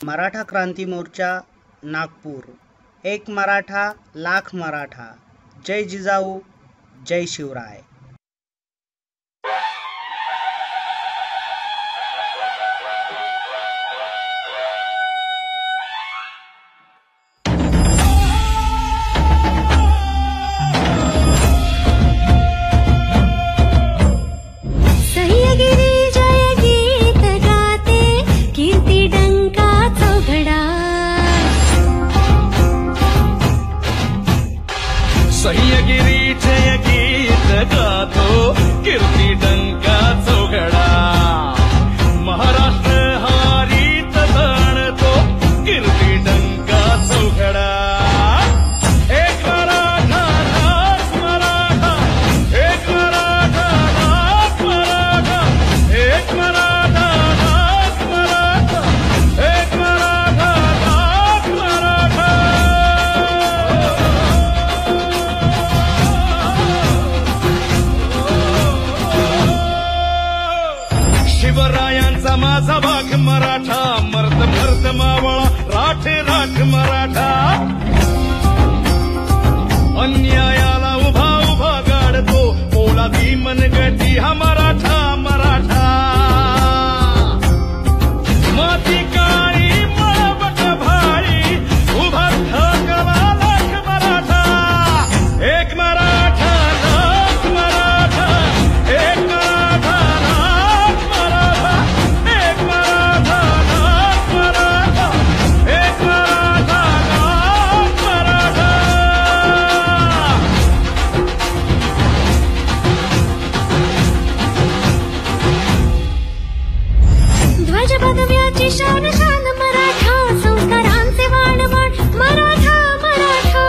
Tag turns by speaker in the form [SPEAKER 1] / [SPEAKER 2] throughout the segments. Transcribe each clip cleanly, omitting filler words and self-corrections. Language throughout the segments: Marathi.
[SPEAKER 1] मराठा क्रांती मोर्चा नागपूर। एक मराठा लाख मराठा। जय जिजाऊ जय शिवराय।
[SPEAKER 2] सह्यगिरी जय गीत गातो कीर्ती डंका चौघडा। महाराष्ट्र हारीत जाणतो कीर्ती डंका चौघडा। एक मराठा लाख मराठा, एक मराठा लाख मराठा, एक मराठा लाख मराठा, एक मराठा लाख मराठा। शिवरायांचा माझा भाग मराठा, मर्द मर्द मावळा राठ राठ मराठा। अन्यायाला उभा उभा गाडतो पोलादी मनगटी हा मराठा मराठा। माती काळी मळबट भाळी उभा ठाकला लाख मराठा। एक मराठा लाख मराठा, एक मराठा लाख मराठा, एक मराठा लाख मराठा, एक मराठा लाख मराठा।
[SPEAKER 3] ध्वज पदव्याची शान शान मराठा, संस्कारांचे वाण वाण मराठा मराठा।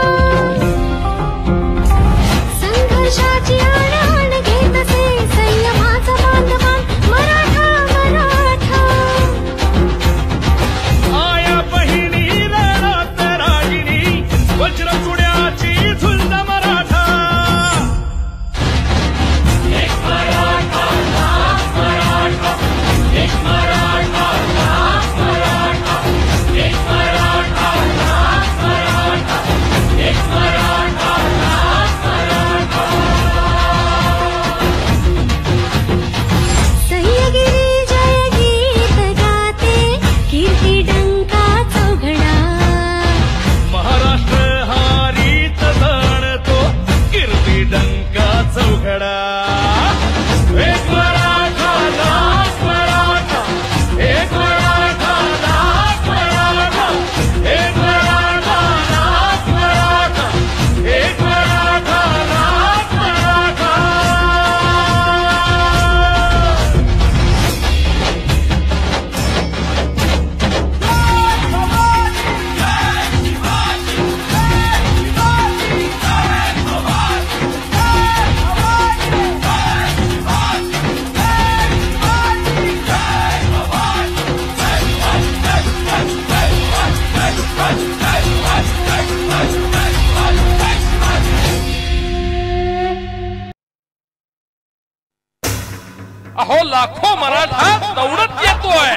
[SPEAKER 3] संघर्षाची आण आण घेत असे संयमाचा बांधवान मराठा मराठा।
[SPEAKER 2] आया बहिणी रणात रागिणी वज्रचुड्याची झुंज मराठा। एक मराठा लाख मराठा, एक मराठा लाख मराठा, एक मराठा लाख मराठा, एक मराठा लाख मराठा।
[SPEAKER 3] सह्यगिरी जय गीत गाते कीर्ती डंका चौघडा।
[SPEAKER 2] महाराष्ट्र हारीत जाणतो कीर्ती डंका चौघडा। एक मराठा लाख मराठा, एक मराठा लाख मराठा, एक मराठा लाख मराठा, एक मराठा लाख मराठा।
[SPEAKER 4] अहो लाखो मराठा दौडत येतोय,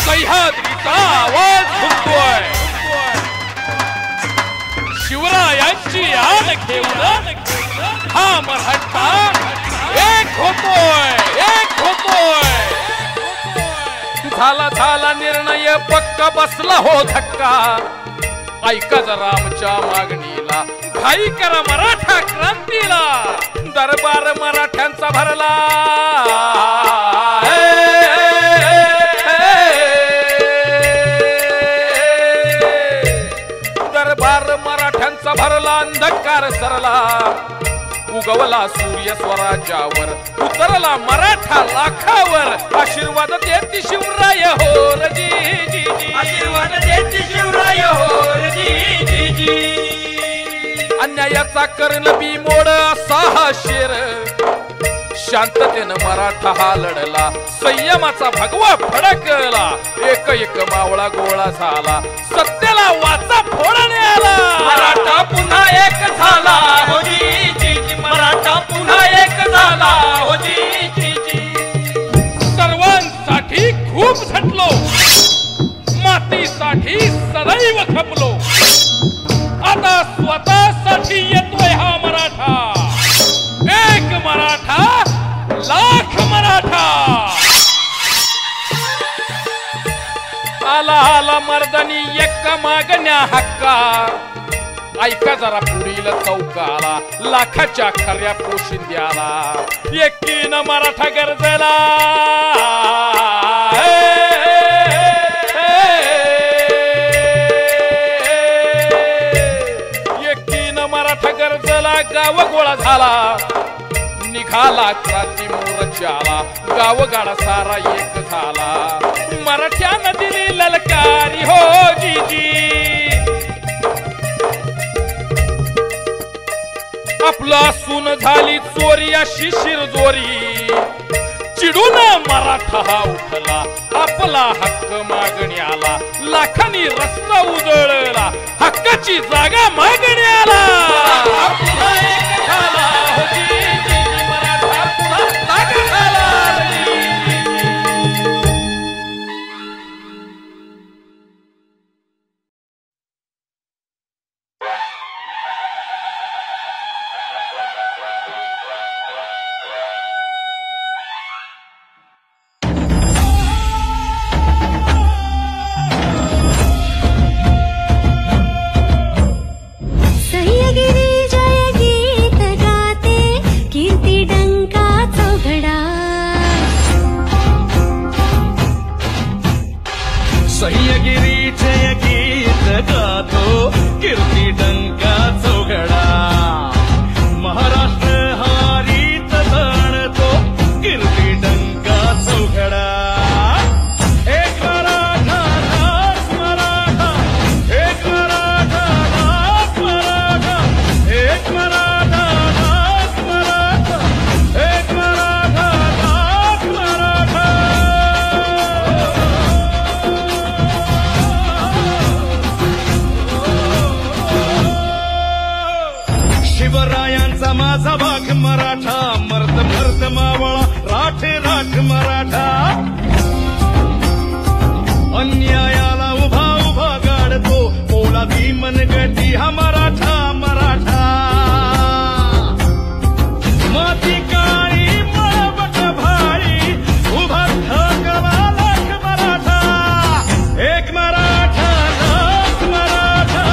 [SPEAKER 4] सह्याद्रीचा आवाज घुमतोय। शिवरायांची आण घेऊन हा मराठा एक होतोय, एक होतोय। झाला झाला निर्णय पक्का, बसला हो धक्का। ऐका जरा आमच्या मागणीला, घाई करा मराठा क्रांतीला। दरबार मराठ्यांचा भरला, दरबार मराठ्यांचा भरला। अंधकार सरला, उगवला सूर्य स्वराज्यावर, उतरला मराठा लाखावर। आशीर्वाद देती शिवराय हो रजी जी जी, आशीर्वाद देती शिवराय हो रजी जी जी। अन्यायाचा कर्ण बिमोड असा हा शेर, शांततेनं मराठा हा लढला। संयमाचा भगवा फडकला, एक एक मावळा गोळा झाला। सत्याला वाचा फोडणे आला, मराठा पुन्हा एक झाला हो जी जी जी, मराठा पुन्हा एक झाला हो जी जी जी। सर्वांसाठी खूप झटलो, स्वतःसाठी सदैव खपलो. आता स्वतःसाठी येतोय हा मराठा. एक मराठा लाख मराठा. आला आला मर्दानी एक्का मागण्या हक्का. ऐका जरा पुढील चौकाला लाखाच्या खऱ्या पोशिंद्याला एकीनं मराठा गरजेला. एकीनं मराठा गरजेला. गाव गोळा झाला निघाला क्रांती मोर्चाला. गावगाडा सारा एक झाला. मराठ्यानं दिली ललकारी हो जीजी. आपला सून झाली चोरी अशी शिरजोरी. चिडून मराठा हा उठला आपला हक्क मागण्याला. लाखांनी रस्ता उजळला हक्काची जागा मागण्याला. आपला एक झाला होती मराठा पुन्हा जागा झाला.
[SPEAKER 2] सह्यगिरी जय गीत गातो कीर्ती डंका चौघडा. महाराष्ट्र हारीत जाणतो कीर्ती डंका चौघडा. एक मराठा लाख मराठा. एक मराठा लाख मराठा. एक मराठा लाख मराठा. एक मराठा लाख मराठा. शिवरायांचा माझा वाघ मराठा. मर्द मर्द मावळा राठ राठ मराठा. अन्यायाला उभा उभा गाडतो पोलादी मनगटी हा मराठा मराठा. माती काळी मळबट भाळी उभा थकवा लाख मराठा. एक मराठा लाख मराठा.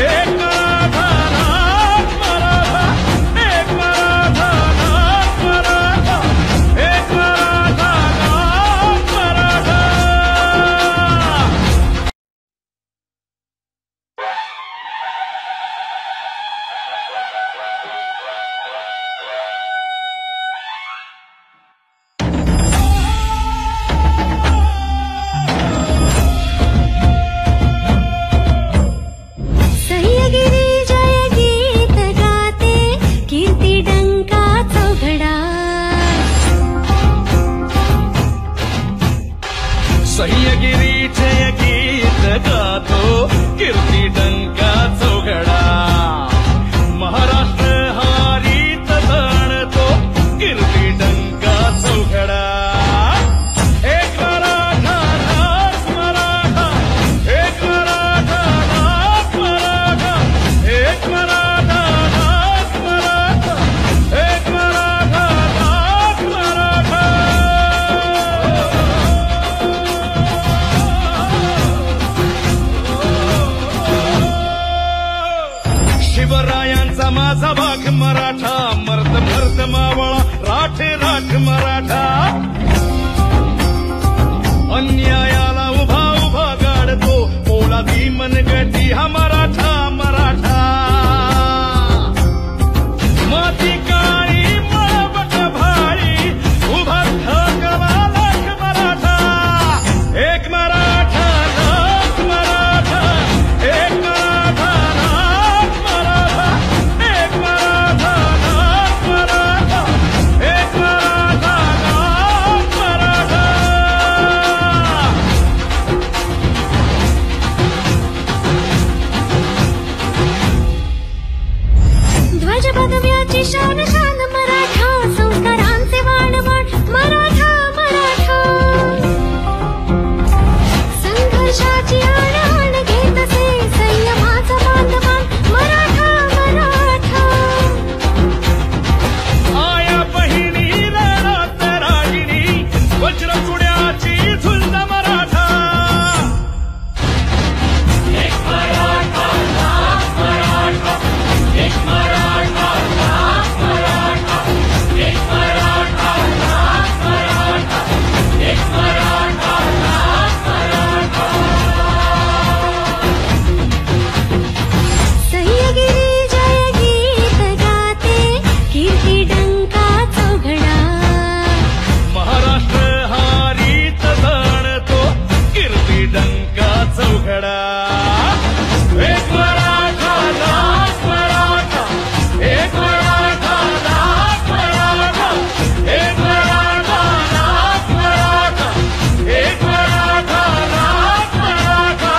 [SPEAKER 2] एक मराठा लाख मराठा. एक मराठा लाख मराठा. एक मराठा लाख मराठा.
[SPEAKER 3] सह्यगिरी जय गीत गाते कीर्ती डंका चौघडा.
[SPEAKER 2] सह्यगिरी जय गीत गातो कीर्ती डंका चौघडा. महाराष्ट्र हारीत जाणतो कीर्ती डंका चौघडा. एक मराठा लाख मराठा. एक मराठा लाख मराठा. एक मराठा लाख मराठा. एक मराठा लाख मराठा. शिवरायांचा माझा वाघ मराठा. मर्द मर्द मावळा राठ राठ मराठा. अन्यायाला उभा उभा गाडतो पोलादी मनगटी हा मराठा मराठा. माती काळी मळबट भाळी उभा थकवा लाख मराठा. एक मराठा लाख मराठा. एक मराठा लाख मराठा. एक मराठा लाख मराठा. एक मराठा लाख मराठा.
[SPEAKER 3] ध्वज भगव्याची शान शान मराठा. संस्कारांचे वाण वाण मराठा मराठा. संघर्षाची आण
[SPEAKER 2] मराठवाडा. एक मराठा लाख मराठा, एक मराठा लाख मराठा, एक मराठा लाख मराठा, एक मराठा लाख मराठा.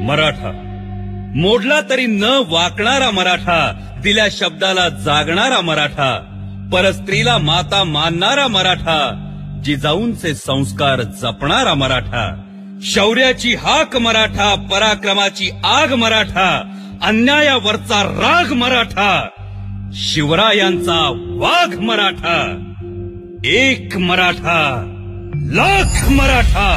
[SPEAKER 5] मराठा मोडला तरी न वाकणारा मराठा, दिल्या शब्दाला जागणारा मराठा, परस्त्रीला माता मानणारा मराठा, जिजाऊंचे संस्कार जपणारा मराठा, शौर्याची हाक मराठा, पराक्रमाची आग मराठा, अन्यायावरचा राग मराठा, शिवरायांचा वाघ मराठा. एक मराठा लाख मराठा.